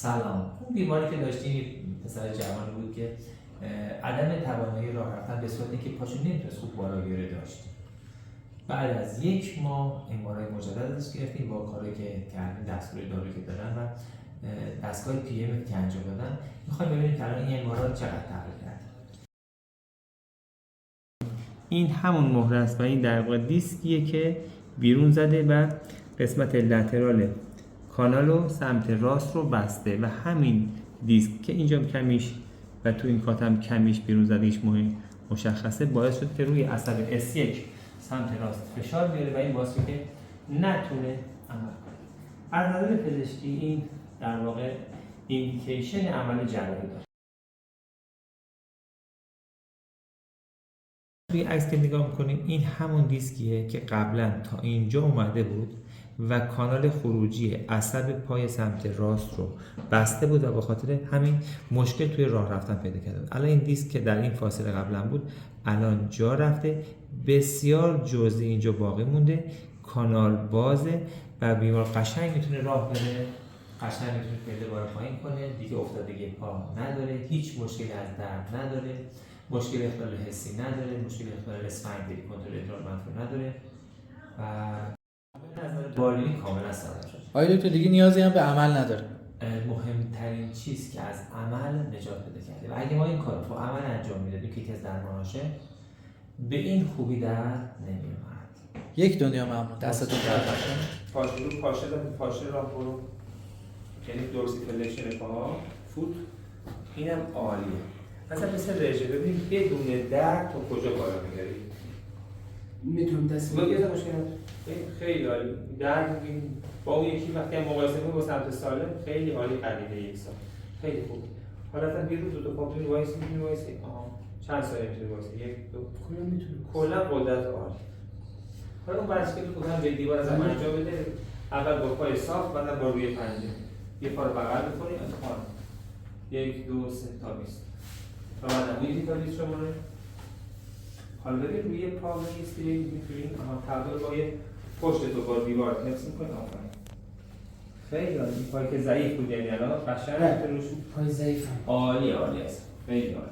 سلام. اون بیماری که داشتیم پسر جوانی بود که عدم توانایی راه رفتن به صورتی که پاشو نمیتونست خوب بالا بیاره داشت. بعد از 1 ماه MRI مجدد ازش گرفتیم با کاری که کردیم، دستور دارویی که دادن و دستگاه PM که انجام دادن. میخوایم ببینیم که الان این MRI چقدر تغییر کرده. این همون مهره است و این در واقع دیسکیه که بیرون زده و قسمت لترال کانال و سمت راست رو بسته و همین دیسک که اینجا کمیش و تو این کاتم کمیش بیرون زده هیچ مشخصه باعث شد که روی عصب S1 سمت راست فشار بیاره و این باعث شد که نتونه عمل کنه. از نظر پزشکی این در واقع ایندیکیشن عمل جراحی داره. توی عکس که نگاه میکنیم این همون دیسکیه که قبلا تا اینجا اومده بود و کانال خروجی عصب پای سمت راست رو بسته بود و به خاطر همین مشکل توی راه رفتن پیدا کرده بود. الان این دیسک که در این فاصله قبلا بود الان جا رفته، بسیار جزئی اینجا باقی مونده، کانال بازه و بیمار قشنگ میتونه راه بره، قشنگ میتونه پله بار پایین کنه، دیگه افتادگی پا نداره، هیچ مشکلی از درد نداره، مشکل اختلال حسی نداره، مشکل اختلال اسفنگی کنترل ادرار منفور نداره و بالینی کاملا سالم شد. آیا دکتر دیگه نیازی هم به عمل نداره؟ مهمترین چیز که از عمل نجات پیدا کرده و اگه ما این کار رو تو عمل انجام میدادیم که یکی از درماناشه به این خوبی در نمیومد. یک دنیا ممنون. دستتون درد نکنه. پاشه راه برو، یعنی دورسیفلیشن پاها، فوت، اینم عالیه. مثلا مثل رژه ببینید بدون درد تو کجا بالا می‌بری؟ میتونم دست بگید مشکل خیلی عالی. درد می‌بینید با اون یکی وقتی هم مقایسه کنیم با سمت سالم خیلی عالی قدیده 1 سال. خیلی خوب. حالا تا بیرون دو پا می‌تونی وایسی. چند سال می‌تونی وایسی؟ 1 2 کلا میتونم. کلا قدرت عالی. حالا اون ورزشی که خودم به دیوار از انجام بده. اول با پای صاف بعد با روی پنجه. یه پا رو بغل بکنی انتقال. 1 2 3 تا 20. و بعد هم تا 20 شماره. حالا ببین روی پا میستی میتونی تقدر با یه پشت تو با دیوار حفظ میکنی آفرین. خیلی عالی. پای که ضعیف بود یعنی الان قشنگ روش پای ضعیفم. عالی است. خیلی عالی.